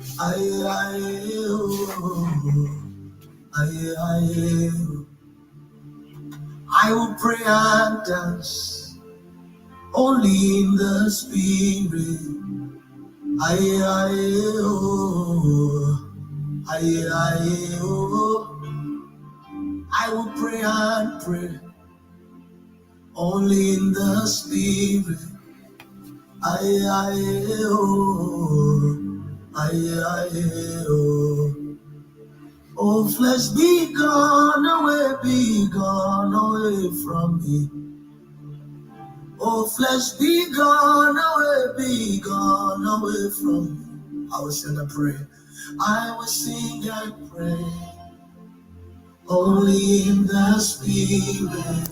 I will pray and dance only in the spirit. I will pray and pray only in the spirit. Oh, flesh, be gone away from me. Oh, flesh, be gone away from me. I will sing and pray. I will sing and pray only in the spirit.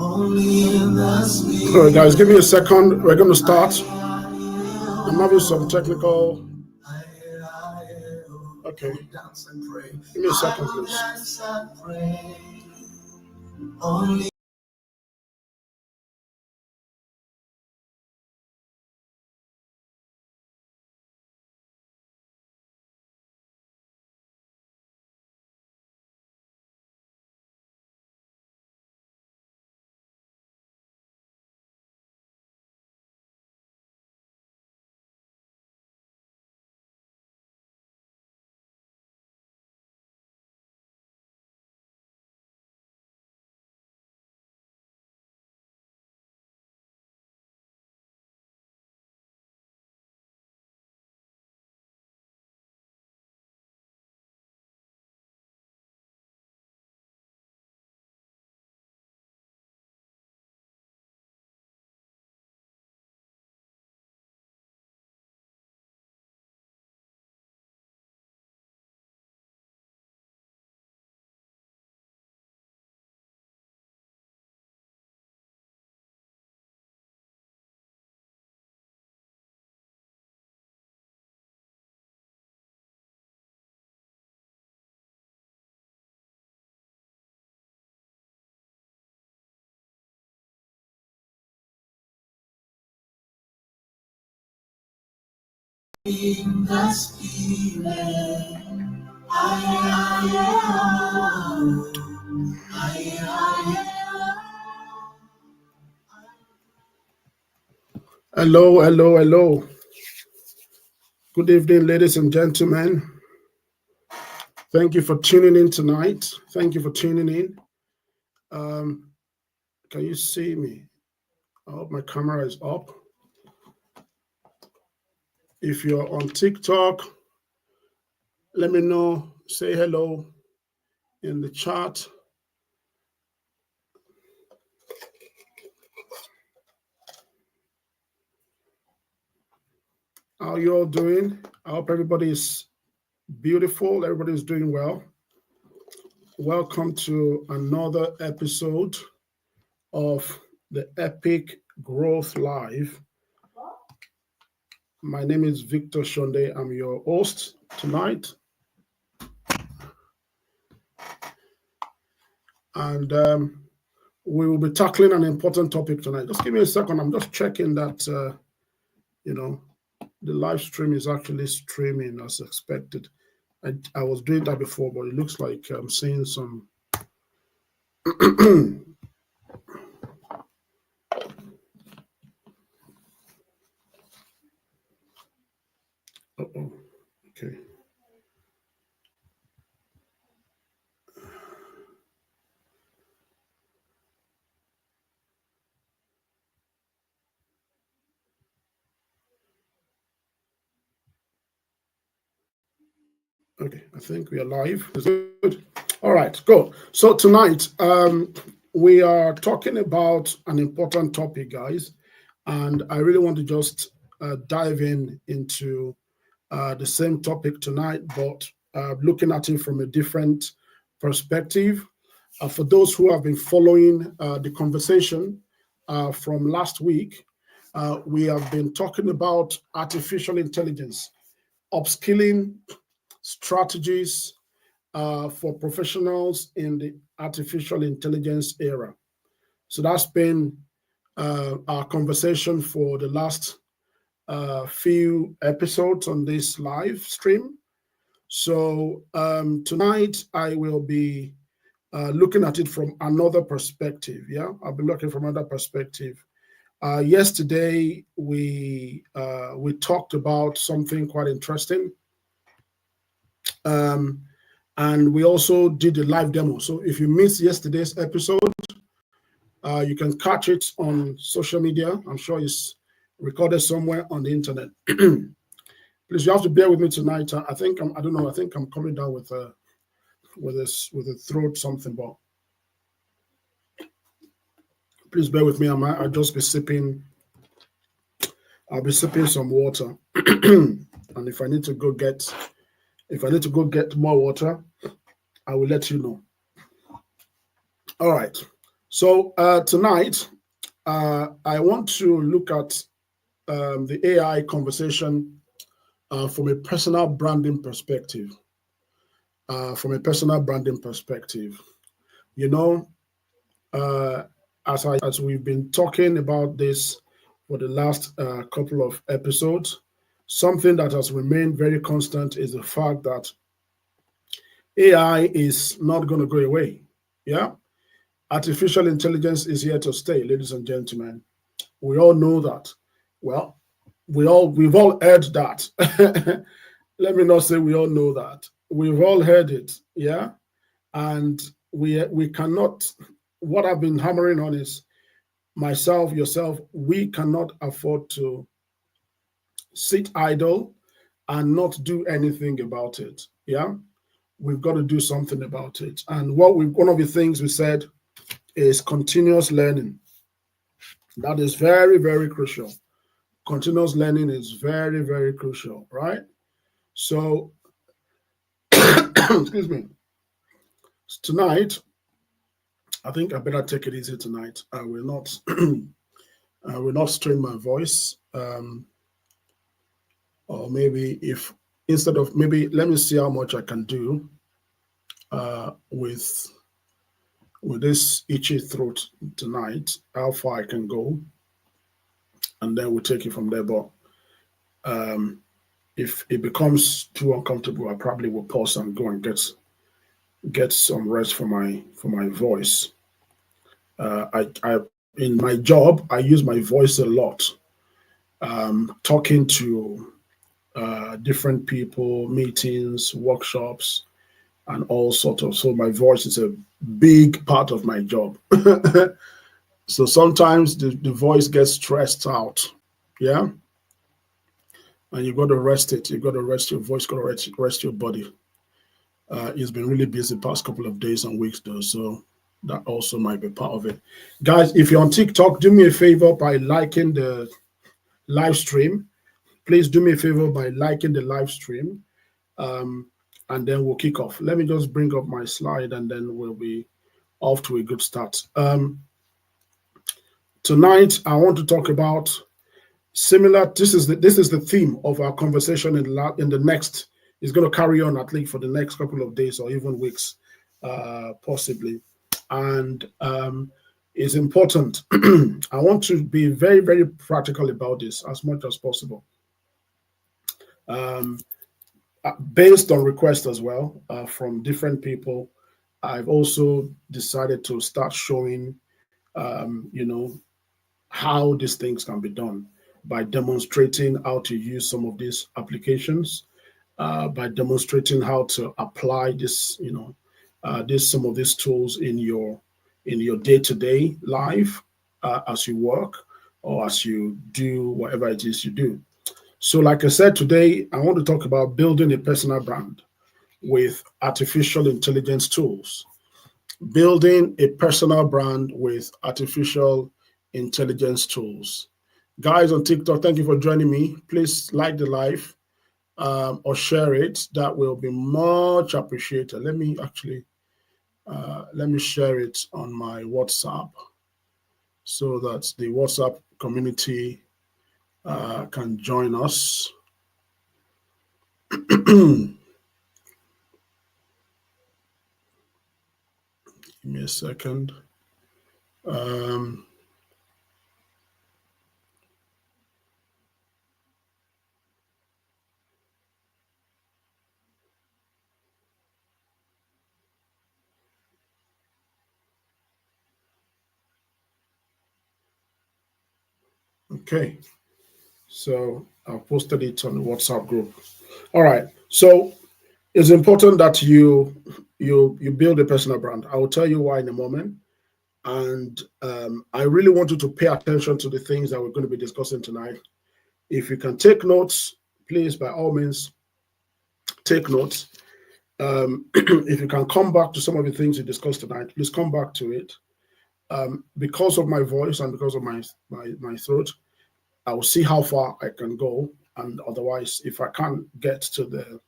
Only in the spirit. All right, guys, give me a second. We're going to start. I'm having some technical. Okay. Give me a second, please. Only. In the spirit, Hello. Good evening, ladies and gentlemen. Thank you for tuning in tonight. Thank you for tuning in. Can you see me? I hope my camera is up. If you're on TikTok, let me know. Say hello in the chat. How you all doing? I hope everybody is beautiful. Everybody is doing well. Welcome to another episode of the Epic Growth Live. My name is Victor Shonde. I'm your host tonight. And we will be tackling an important topic tonight. Just give me a second. I'm just checking that, the live stream is actually streaming as expected. I was doing that before, but it looks like I'm seeing some. Okay. Okay, I think we are live. Is it good? All right, go. So tonight, we are talking about an important topic, guys, and I really want to just dive into the same topic tonight, but looking at it from a different perspective. For those who have been following the conversation from last week, we have been talking about artificial intelligence, upskilling strategies, for professionals in the artificial intelligence era. So that's been our conversation for the last few episodes on this live stream. So tonight I will be looking at it from another perspective. Yeah, I'll be looking from another perspective. Yesterday we talked about something quite interesting, and we also did a live demo. So if you missed yesterday's episode, you can catch it on social media. I'm sure it's recorded somewhere on the internet. Please, you have to bear with me tonight. I think I don't know. I think I'm coming down with a throat something, but please bear with me. I'll just be sipping. I'll be sipping some water, and if I need to go get more water, I will let you know. All right. So tonight, I want to look at the AI conversation from a personal branding perspective. You know, as we've been talking about this for the last couple of episodes, something that has remained very constant is the fact that AI is not going to go away. Yeah, artificial intelligence is here to stay, ladies and gentlemen. We all know that. Well, we've all heard that. Let me not say we all know that. We've all heard it. Yeah, and we cannot. What I've been hammering on is myself, yourself. We cannot afford to sit idle and not do anything about it. Yeah, we've got to do something about it. And one of the things we said is continuous learning. That is very, very crucial. Continuous learning is very, very crucial, right? So, excuse me. Tonight, I think I better take it easy tonight. I will not, I will not strain my voice. Or maybe let me see how much I can do with this itchy throat tonight. How far I can go, and then we'll take it from there. But if it becomes too uncomfortable, I probably will pause and go and get some rest for my voice. I in my job I use my voice a lot, talking to different people, meetings, workshops, and all sorts of. So my voice is a big part of my job. So sometimes the voice gets stressed out. Yeah. And you've got to rest it. You've got to rest your voice, got to rest your body. It's been really busy the past couple of days and weeks though, so that also might be part of it. Guys, if you're on TikTok, do me a favor by liking the live stream. Please do me a favor by liking the live stream, and then we'll kick off. Let me just bring up my slide, and then we'll be off to a good start. Tonight, I want to talk about similar. This is the theme of our conversation in the next. It's going to carry on at least for the next couple of days or even weeks, possibly. And it's important. I want to be very, very practical about this as much as possible. Based on requests as well from different people, I've also decided to start showing, how these things can be done by demonstrating how to use some of these applications, by demonstrating how to apply this, some of these tools in your day-to-day life as you work or as you do whatever it is you do. So, like I said, today I want to talk about building a personal brand with artificial intelligence tools. Building a personal brand with artificial intelligence tools. Guys on TikTok, thank you for joining me. Please like the live or share it. That will be much appreciated. Let me share it on my WhatsApp so that the WhatsApp community can join us. Give me a second. Okay, so I've posted it on the WhatsApp group. All right, so it's important that you build a personal brand. I will tell you why in a moment, and I really want you to pay attention to the things that we're going to be discussing tonight. If you can take notes, please, by all means, take notes. If you can come back to some of the things we discussed tonight, please come back to it. Because of my voice and because of my throat, I will see how far I can go, and otherwise, if I can't get to the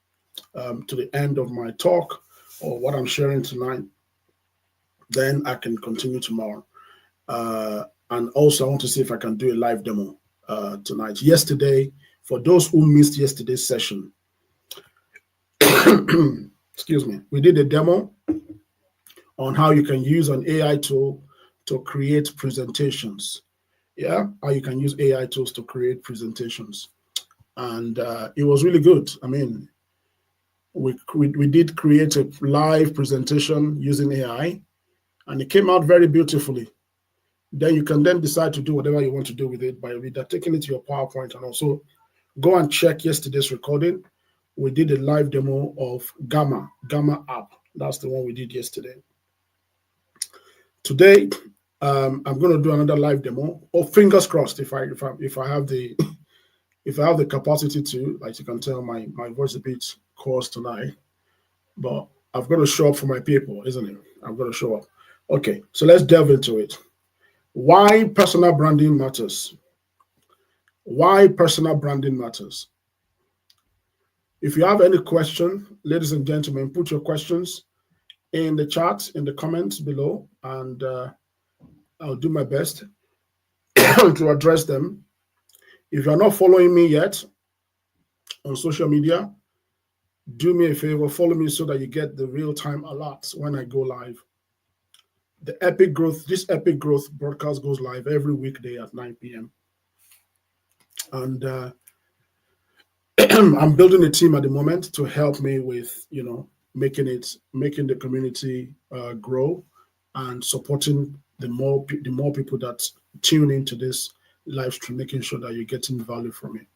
end of my talk or what I'm sharing tonight, then I can continue tomorrow. And also, I want to see if I can do a live demo tonight. Yesterday, for those who missed yesterday's session, excuse me, we did a demo on how you can use an AI tool to create presentations. Yeah, how you can use AI tools to create presentations. And it was really good. I mean, we did create a live presentation using AI, and it came out very beautifully. Then you can then decide to do whatever you want to do with it by either taking it to your PowerPoint, and also go and check yesterday's recording. We did a live demo of Gamma app. That's the one we did yesterday. Today, I'm going to do another live demo. Oh, fingers crossed! If I have the if I have the capacity to, like you can tell, my voice is a bit coarse tonight, but I've got to show up for my people, isn't it? I've got to show up. Okay, so let's delve into it. Why personal branding matters. Why personal branding matters. If you have any question, ladies and gentlemen, put your questions in the chat, in the comments below, and I'll do my best to address them. If you're not following me yet on social media, do me a favor, follow me so that you get the real-time alerts when I go live. This Epic Growth broadcast goes live every weekday at 9 p.m. And I'm building a team at the moment to help me with, making the community grow and supporting the more people that tune into this live stream, making sure that you're getting value from it.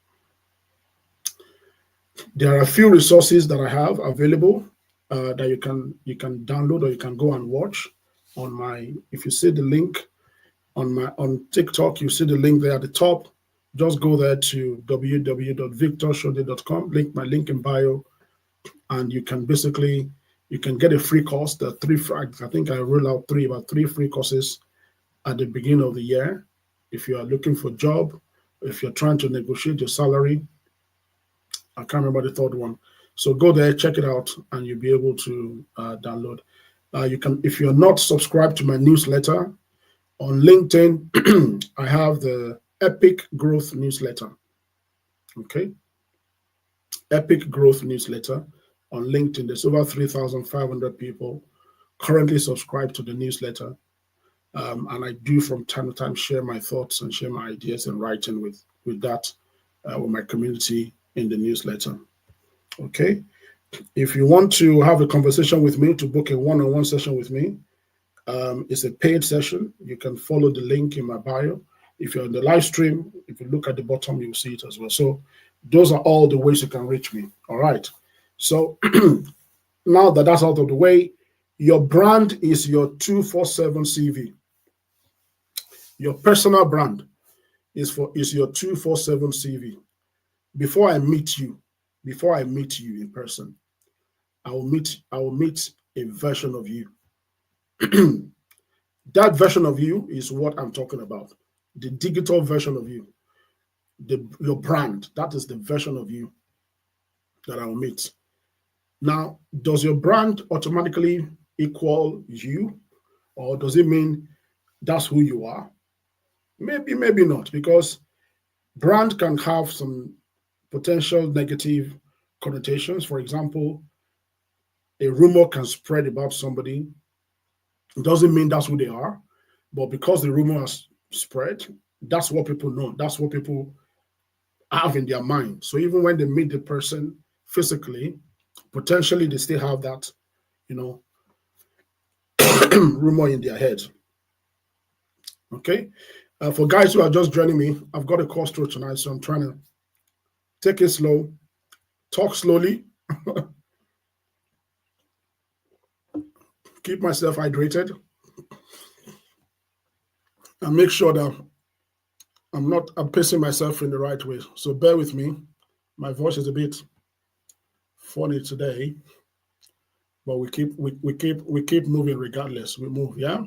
There are a few resources that I have available that you can download or you can go and watch on my. If you see the link on TikTok, you see the link there at the top. Just go there to www.victorshode.com. My link in bio, and you can get a free course. I think I roll out about three free courses at the beginning of the year. If you are looking for a job, if you're trying to negotiate your salary, I can't remember the third one. So go there, check it out, and you'll be able to download. You can, if you're not subscribed to my newsletter on LinkedIn, I have the Epic Growth newsletter. Okay, Epic Growth newsletter on LinkedIn. There's over 3,500 people currently subscribed to the newsletter, and I do from time to time share my thoughts and share my ideas in writing with my community in the newsletter. Okay, if you want to have a conversation with me, to book a one-on-one session with me, it's a paid session. You can follow the link in my bio. If you're on the live stream, if you look at the bottom, you'll see it as well. So those are all the ways you can reach me. All right. So now that that's out of the way, your brand is your 247 CV. Your personal brand is your 247 CV. Before I meet you in person, I will meet a version of you. That version of you is what I'm talking about. The digital version of you, your brand, that is the version of you that I will meet. Now, does your brand automatically equal you, or does it mean that's who you are? Maybe not, because brand can have some potential negative connotations. For example, a rumor can spread about somebody, It doesn't mean that's who they are, but because the rumor has spread, that's what people know. That's what people have in their mind. So even when they meet the person physically, potentially they still have that, you know, rumor in their head. Okay. For guys who are just joining me, I've got a course through tonight, so I'm trying to take it slow, talk slowly, keep myself hydrated, and make sure that I'm pacing myself in the right way. So bear with me. My voice is a bit funny today, but we keep moving regardless. We move, yeah.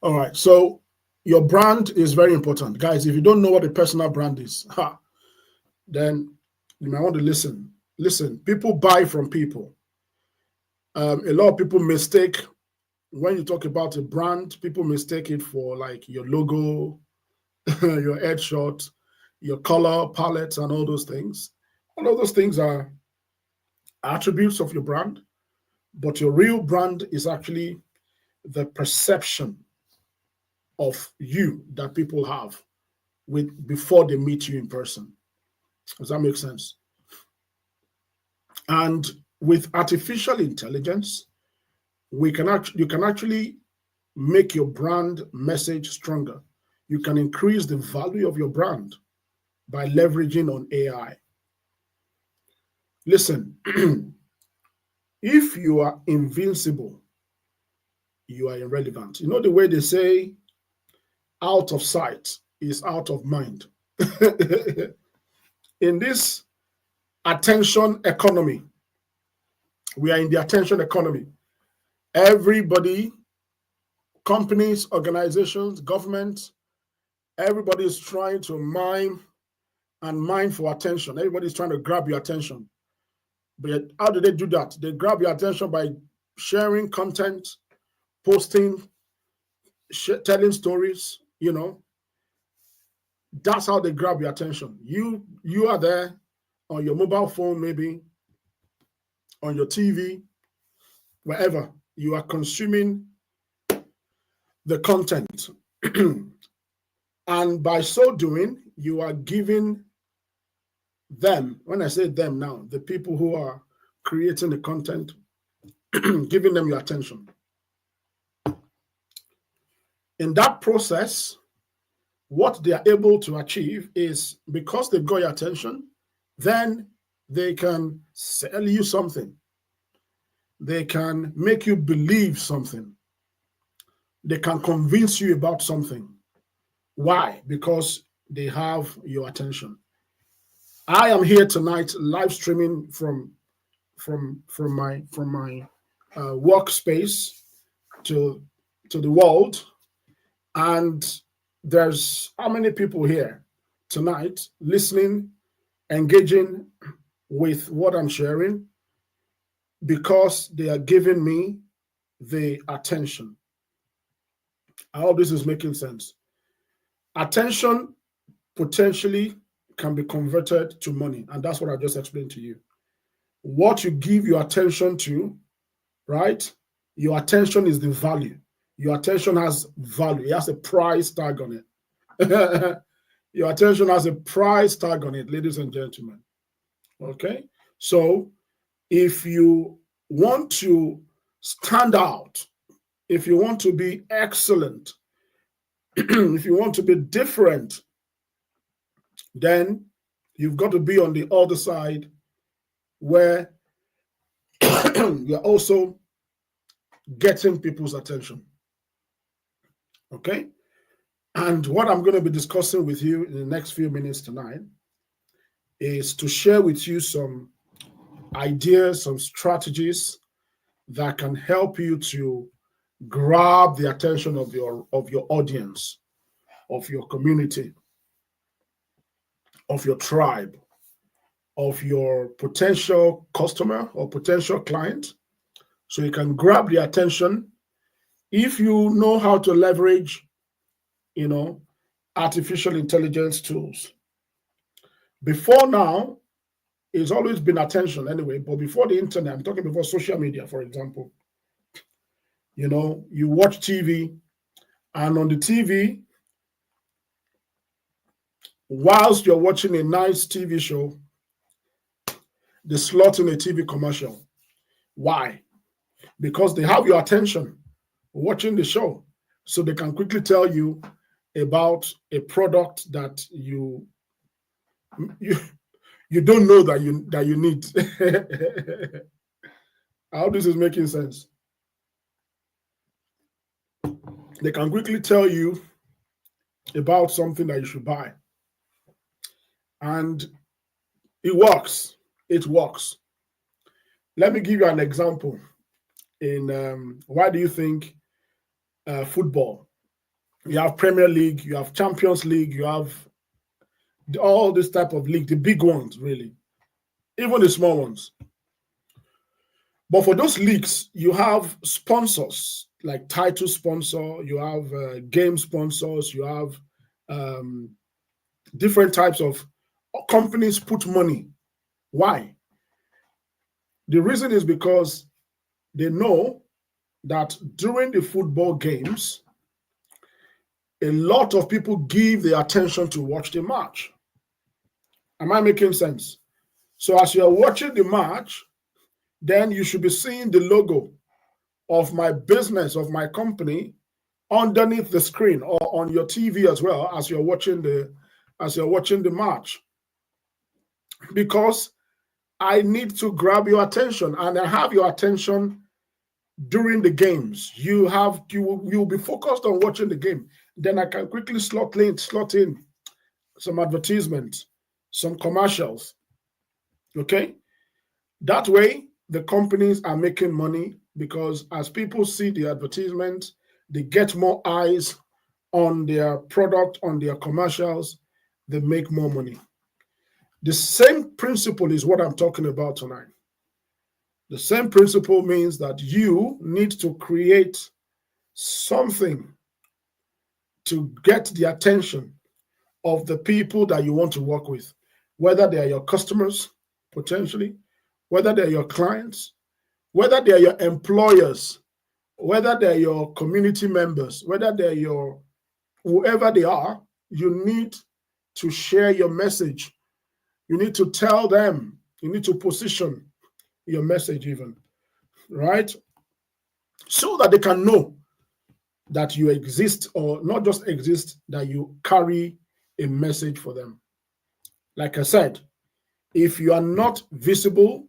All right. So your brand is very important, guys. If you don't know what a personal brand is, then you might want to listen. Listen. People buy from people. A lot of people mistake when you talk about a brand. People mistake it for like your logo, your headshot, your color palette, and all those things. All of those things are attributes of your brand, but your real brand is actually the perception of you that people have with before they meet you in person. Does that make sense? And with artificial intelligence, you can actually make your brand message stronger. You can increase the value of your brand by leveraging on AI. Listen, if you are invincible, you are irrelevant. You know the way they say, out of sight is out of mind. In this attention economy, we are in the attention economy. Everybody, companies, organizations, governments, everybody is trying to mine for attention. Everybody's trying to grab your attention. But how do they do that? They grab your attention by sharing content, posting, telling stories. That's how they grab your attention. You are there on your mobile phone, maybe on your TV, wherever you are consuming the content. And by so doing, you are giving them, when I say them now, the people who are creating the content, giving them your attention. In that process, what they are able to achieve is, because they've got your attention, then they can sell you something. They can make you believe something. They can convince you about something. Why? Because they have your attention. I am here tonight live streaming from my workspace to the world, and there's how many people here tonight listening, engaging with what I'm sharing, because they are giving me the attention. I hope this is making sense. Attention potentially can be converted to money, and that's what I just explained to you. What you give your attention to, right? Your attention is the value. Your attention has value. It has a price tag on it. Your attention has a price tag on it, ladies and gentlemen. Okay? So if you want to stand out, if you want to be excellent, if you want to be different, then you've got to be on the other side where you're also getting people's attention. Okay? And what I'm going to be discussing with you in the next few minutes tonight is to share with you some ideas, some strategies that can help you to grab the attention of your audience, of your community, of your tribe, of your potential customer or potential client, so you can grab the attention. If you know how to leverage, artificial intelligence tools. Before now, it's always been attention anyway, but before the internet, I'm talking before social media, for example, You watch TV, and on the TV, whilst you're watching a nice TV show, they slot in a TV commercial. Why? Because they have your attention watching the show, so they can quickly tell you about a product that you don't know that you need. How this is making sense? They can quickly tell you about something that you should buy, and it works. It works. Let me give you an example. Why do you think football? You have Premier League, you have Champions League, you have all this type of league, the big ones, really, even the small ones. But for those leagues, you have sponsors like title sponsor, you have game sponsors, you have different types of companies put money. Why? The reason is because they know that during the football games, a lot of people give their attention to watch the match. Am I making sense? So as you're watching the match, then you should be seeing the logo of my business, of my company, underneath the screen or on your TV as well as you're watching the match. Because I need to grab your attention, and I have your attention during the games. You'll be focused on watching the game. Then I can quickly slot in some advertisements, some commercials. Okay? That way, the companies are making money because as people see the advertisement, they get more eyes on their product, on their commercials, they make more money. The same principle is what I'm talking about tonight. The same principle means that you need to create something to get the attention of the people that you want to work with, whether they are your customers, potentially, whether they're your clients, whether they're your employers, whether they're your community members, whether they're your whoever they are, you need to share your message. You need to tell them, you need to position your message even, right? So that they can know that you exist, or not just exist, that you carry a message for them. Like I said, if you are not visible,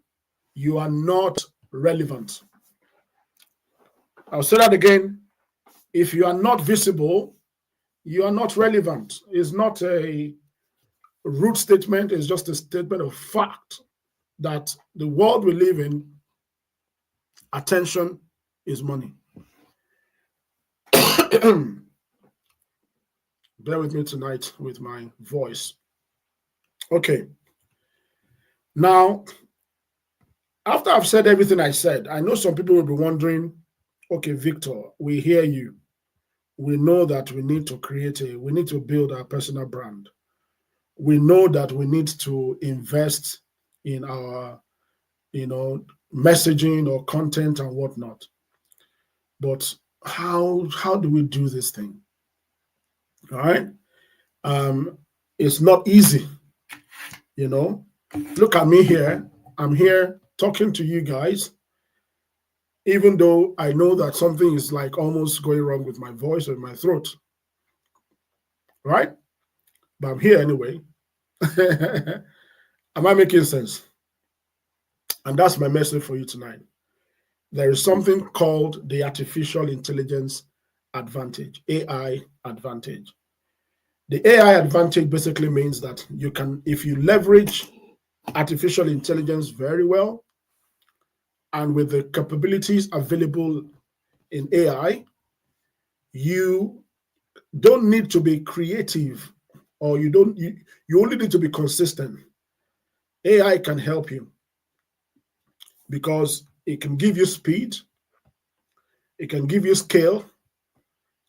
you are not relevant. I'll say that again. If you are not visible, you are not relevant. It's not a root statement, it's just a statement of fact that the world we live in, attention is money. Bear with me tonight with my voice. Okay. Now, after I've said everything I said, I know some people will be wondering, okay, Victor, we hear you. We know that we need to build our personal brand. We know that we need to invest in our, messaging or content and whatnot. But how do we do this thing? All right. It's not easy. Look at me here. I'm here talking to you guys, even though I know that something is like almost going wrong with my voice or my throat. Right? But I'm here anyway. Am I making sense? And that's my message for you tonight. There is something called the artificial intelligence advantage, AI advantage. The AI advantage basically means that if you leverage artificial intelligence very well, and with the capabilities available in AI, you don't need to be creative, or you only need to be consistent. AI can help you because it can give you speed, it can give you scale,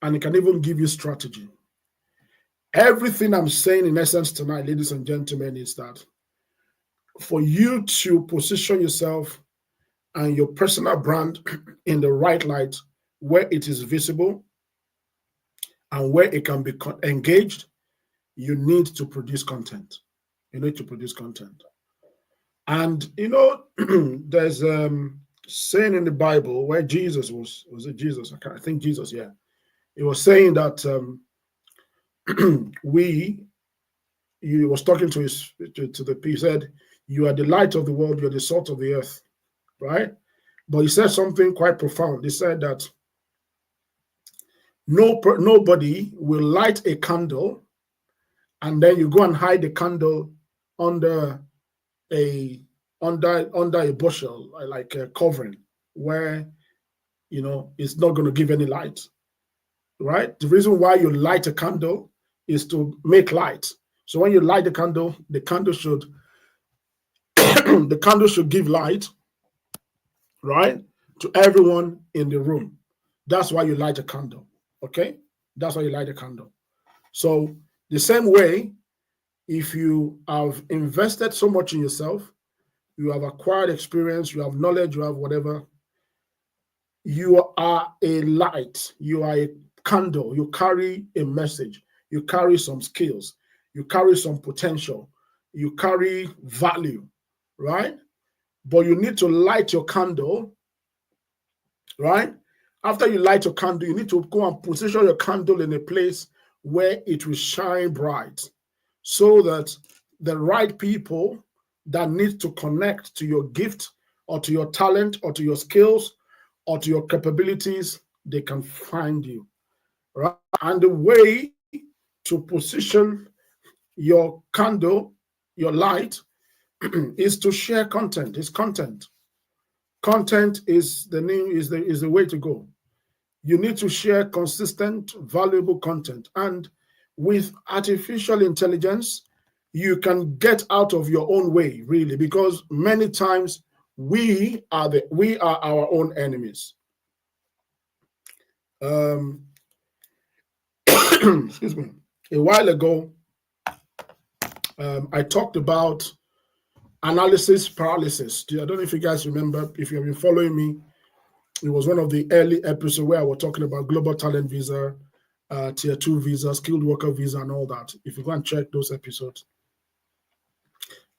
and it can even give you strategy. Everything I'm saying in essence tonight, ladies and gentlemen, is that for you to position yourself and your personal brand in the right light where it is visible and where it can be engaged, you need to produce content. You need to produce content. And there's saying in the Bible where Jesus was it Jesus? I think Jesus, yeah. He was saying that he was talking to the people. He said, "You are the light of the world, you are the salt of the earth," right? But he said something quite profound. He said that nobody will light a candle and then you go and hide the candle under a bushel, like a covering, where it's not going to give any light, right? The reason why you light a candle is to make light. So when you light the candle should the candle should give light, right, to everyone in the room. That's why you light a candle. Okay, that's why you light a candle. So the same way, if you have invested so much in yourself, you have acquired experience, you have knowledge, you have whatever, you are a light, you are a candle, you carry a message, you carry some skills, you carry some potential, you carry value, right? But you need to light your candle, right? After you light your candle, you need to go and position your candle in a place where it will shine bright, so that the right people that need to connect to your gift or to your talent or to your skills or to your capabilities, they can find you, right? And the way to position your candle, your light, is to share content. It's content. Content is the way to go. You need to share consistent, valuable content. And with artificial intelligence, you can get out of your own way, really, because many times we are our own enemies. Excuse me. A while ago, I talked about analysis paralysis. I don't know if you guys remember. If you have been following me, it was one of the early episodes where I was talking about global talent visa, tier 2 visa, skilled worker visa, and all that. If you go and check those episodes,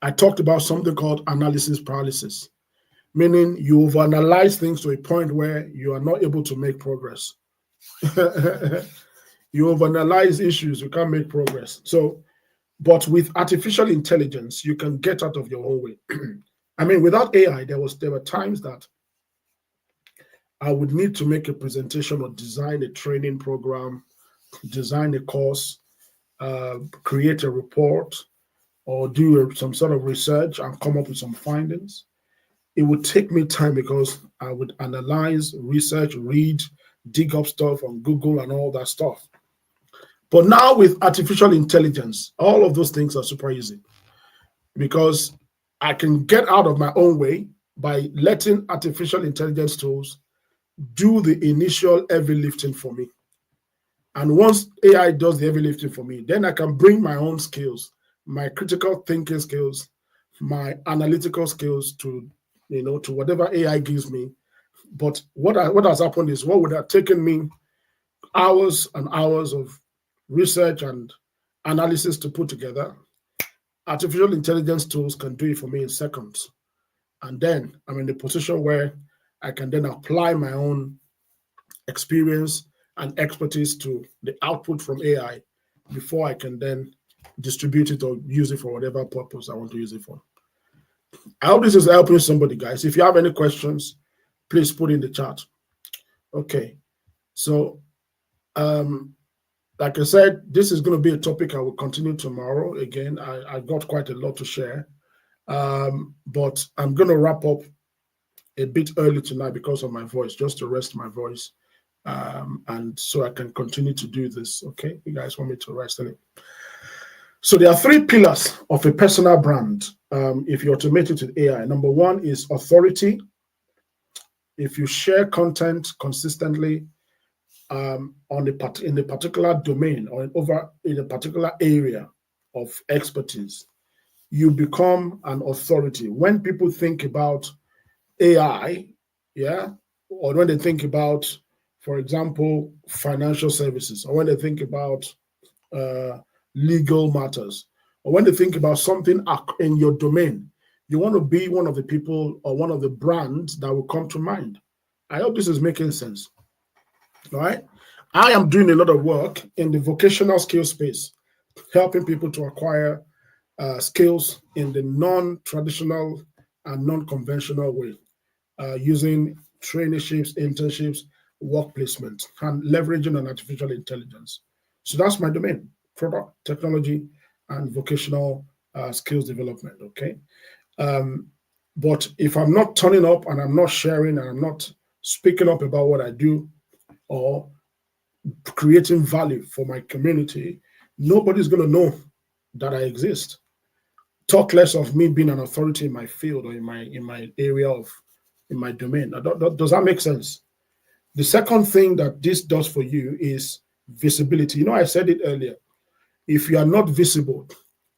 I talked about something called analysis paralysis, meaning you overanalyze things to a point where you are not able to make progress. You overanalyze issues, you can't make progress. So, but with artificial intelligence, you can get out of your own way. I mean, without AI, there were times that I would need to make a presentation or design a training program, design a course, create a report, or do some sort of research and come up with some findings. It would take me time because I would analyze, research, read, dig up stuff on Google and all that stuff. But now with artificial intelligence, all of those things are super easy because I can get out of my own way by letting artificial intelligence tools do the initial heavy lifting for me. And once AI does the heavy lifting for me, then I can bring my own skills, my critical thinking skills, my analytical skills to whatever AI gives me. But what has happened is what would have taken me hours and hours of research and analysis to put together, artificial intelligence tools can do it for me in seconds. And then I'm in the position where I can then apply my own experience and expertise to the output from AI before I can then distribute it or use it for whatever purpose I want to use it for. I hope this is helping somebody, guys. If you have any questions, please put in the chat. Okay. So, like I said, this is going to be a topic I will continue tomorrow. Again, I got quite a lot to share. But I'm going to wrap up a bit early tonight because of my voice, just to rest my voice. And so I can continue to do this. Okay, you guys want me to rest in it? So there are 3 pillars of a personal brand. If you automate it with AI, number 1 is authority. If you share content consistently in a particular domain or in a particular area of expertise, you become an authority. When people think about AI, or when they think about for example, financial services, or when they think about uh, legal matters, or when they think about something in your domain, you want to be one of the people or one of the brands that will come to mind. I hope this is making sense. All right. I am doing a lot of work in the vocational skill space, helping people to acquire skills in the non-traditional and non-conventional way, using traineeships, internships, work placement, and leveraging on artificial intelligence. So that's my domain: product, technology, and vocational skills development. Okay. Um, but if I'm not turning up and I'm not sharing and I'm not speaking up about what I do or creating value for my community, nobody's going to know that I exist. Talk less of me being an authority in my field or in my area of in my domain. Does that make sense? The second thing that this does for you is visibility. You know, I said it earlier. If you are not visible,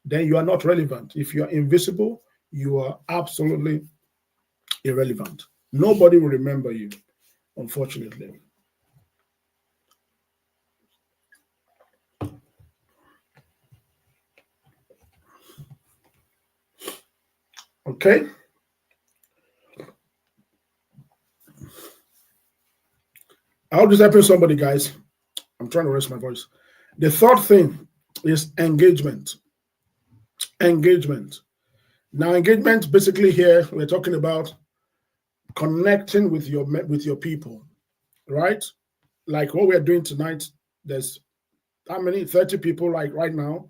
then you are not relevant. If you are invisible, you are absolutely irrelevant. Nobody will remember you, unfortunately. Okay? I hope this helping somebody, guys. I'm trying to raise my voice. The third thing is engagement. Engagement. Now, engagement basically here we're talking about connecting with your people, right? Like what we're doing tonight. There's how many 30 people like right now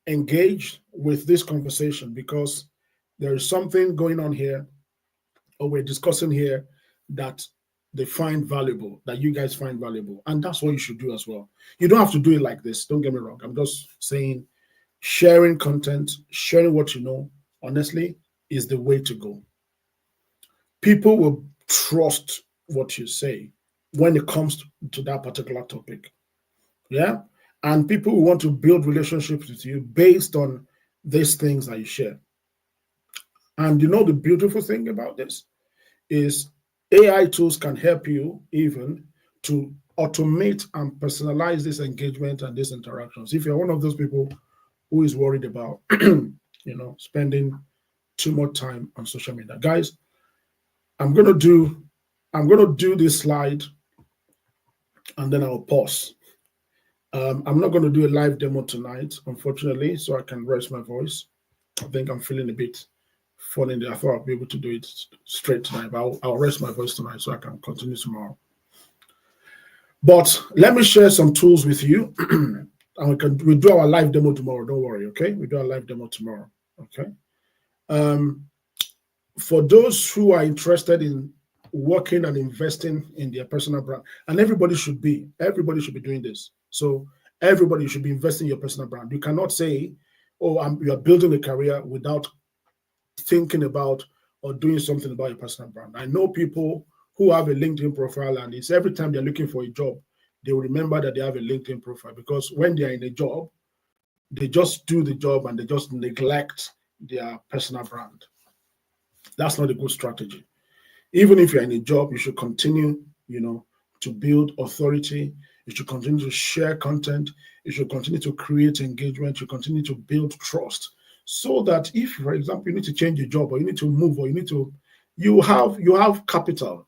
engaged with this conversation because there is something going on here or we're discussing here that they find valuable, that you guys find valuable. And that's what you should do as well. You don't have to do it like this. Don't get me wrong. I'm just saying sharing content, sharing what you know, honestly, is the way to go. People will trust what you say when it comes to that particular topic. Yeah. And people will want to build relationships with you based on these things that you share. And you know, the beautiful thing about this is AI tools can help you even to automate and personalize this engagement and these interactions. If you're one of those people who is worried about, spending too much time on social media, guys, I'm gonna do this slide and then I'll pause. I'm not going to do a live demo tonight, unfortunately, so I can rest my voice. I think I'm feeling a bit funny there. I thought I'd be able to do it straight tonight, but I'll rest my voice tonight so I can continue tomorrow. But let me share some tools with you, and we'll do our live demo tomorrow. Don't worry, okay? We'll do our live demo tomorrow, okay? For those who are interested in working and investing in their personal brand, and everybody should be doing this. So everybody should be investing in your personal brand. You cannot say, oh, you are building a career without thinking about or doing something about your personal brand. I know people who have a LinkedIn profile, and it's every time they're looking for a job, they will remember that they have a LinkedIn profile, because when they're in a job, they just do the job and they just neglect their personal brand. That's not a good strategy. Even if you're in a job, you should continue, to build authority. You should continue to share content. You should continue to create engagement. You continue to build trust, so that if, for example, you need to change your job or you need to move or you have capital.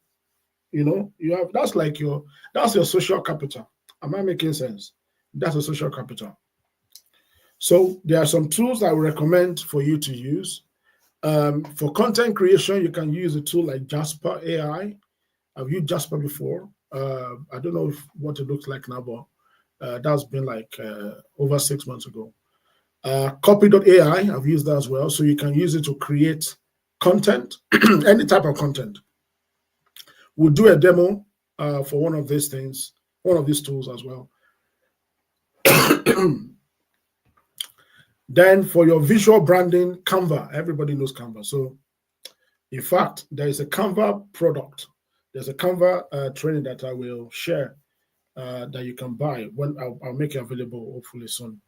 That's your social capital. Am I making sense? That's a social capital. So there are some tools I would recommend for you to use. For content creation, you can use a tool like Jasper AI. I've used Jasper before. I don't know what it looks like now, but that's been like over 6 months ago. Copy.ai, I've used that as well. So you can use it to create content, any type of content. We'll do a demo for one of these things, one of these tools as well. Then for your visual branding, Canva. Everybody knows Canva. So in fact, there is a Canva product. There's a Canva training that I will share that you can buy. When I'll make it available hopefully soon.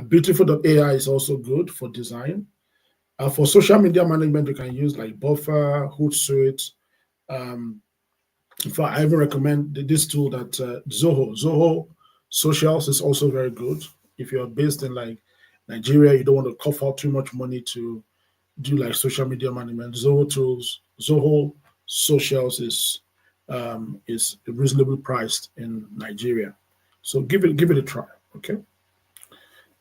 Beautiful.ai is also good for design. For social media management, you can use like Buffer, Hootsuite, In fact, I even recommend this tool that Zoho Socials is also very good. If you're based in like Nigeria, you don't want to cough out too much money to do like social media management. Zoho Socials is reasonably priced in Nigeria, so give it a try. Okay.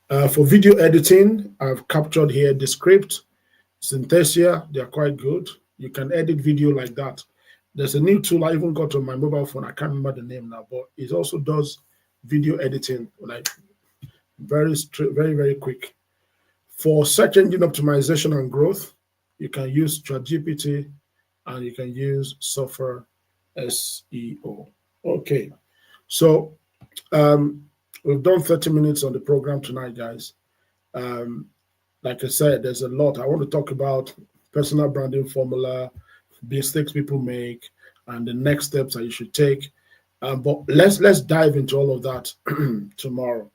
For video editing, I've captured here the script, Synthesia. They are quite good. You can edit video like that. There's a new tool I even got on my mobile phone. I can't remember the name now, but it also does video editing like very, very quick. For search engine optimization and growth, you can use ChatGPT and you can use software SEO. Okay, so um, we've done 30 minutes on the program tonight, guys. Um, like I said, there's a lot. I want to talk about personal branding formula, mistakes people make, and the next steps that you should take. But let's dive into all of that tomorrow.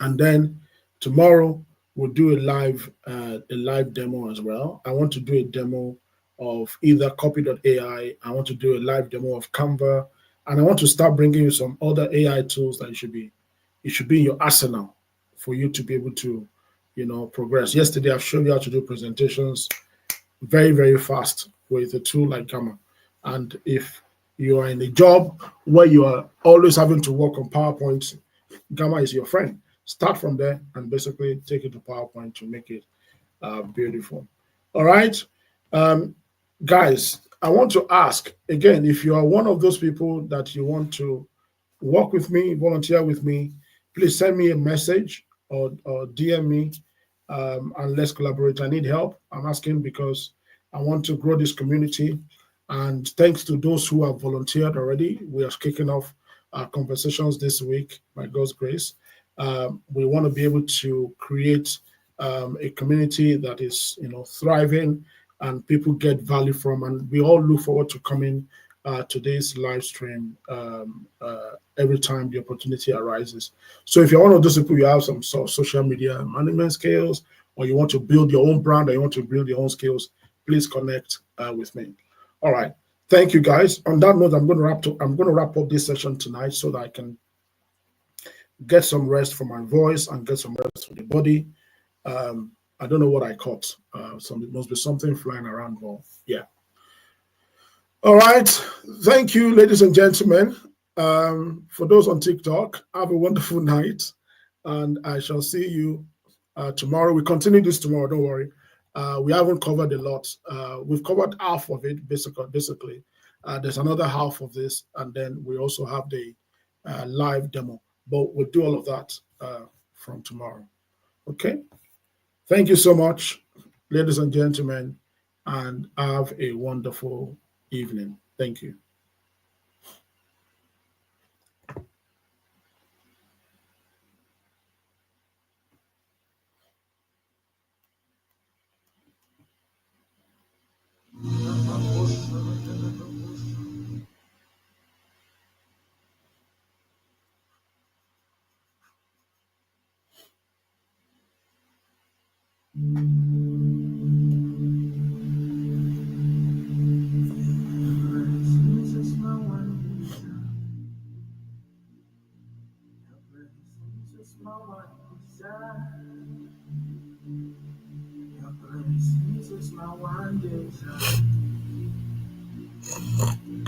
And then tomorrow we'll do a live demo as well. I want to do a demo of either copy.ai. I want to do a live demo of Canva, and I want to start bringing you some other AI tools that you should be in your arsenal for you to be able to, progress. Yesterday I've shown you how to do presentations very, very fast with a tool like Gamma. And if you are in a job where you are always having to work on PowerPoint, Gamma is your friend. Start from there and basically take it to PowerPoint to make it beautiful. All right. Um, Guys, I want to ask again, if you are one of those people that you want to work with me, volunteer with me, please send me a message or DM me, and let's collaborate. I need help. I'm asking because I want to grow this community. And thanks to those who have volunteered already, we are kicking off our conversations this week, by God's grace. We want to be able to create a community that is, thriving and people get value from. And we all look forward to coming to this live stream every time the opportunity arises. So if you're one of those people, you have some sort of social media management skills, or you want to build your own brand, or you want to build your own skills, please connect with me. All right. Thank you, guys. On that note, I'm going to wrap up this session tonight so that I can get some rest for my voice and get some rest for the body. I don't know what I caught. It must be something flying around. But yeah. All right. Thank you, ladies and gentlemen. For those on TikTok, have a wonderful night, and I shall see you tomorrow. We continue this tomorrow. Don't worry. We haven't covered a lot. We've covered half of it, basically. There's another half of this, and then we also have the live demo. But we'll do all of that from tomorrow. Okay. Thank you so much, ladies and gentlemen, and have a wonderful evening. Thank you.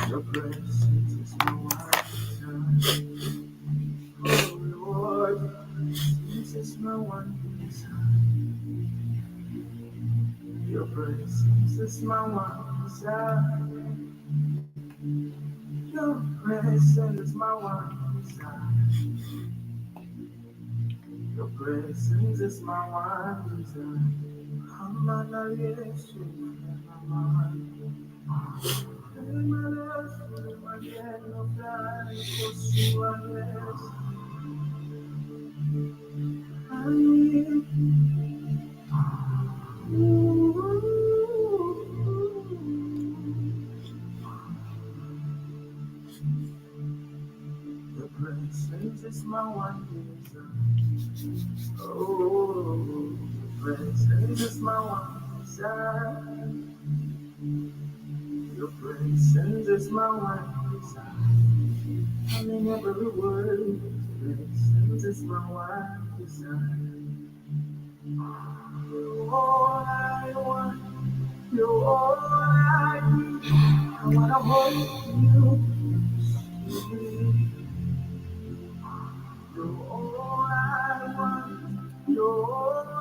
Your presence is my one desire. Oh Lord, this is my one desire. Your presence is my one desire. Your presence is my one desire. Your presence is my one desire. Amana Yesu, Amana. Your presence is my one desire. Oh, your presence is my one desire. Your presence is my one desire. I mean every word. Your presence is my one desire. You're all I want. You're all I need. I wanna hold you. You're all I want. You're all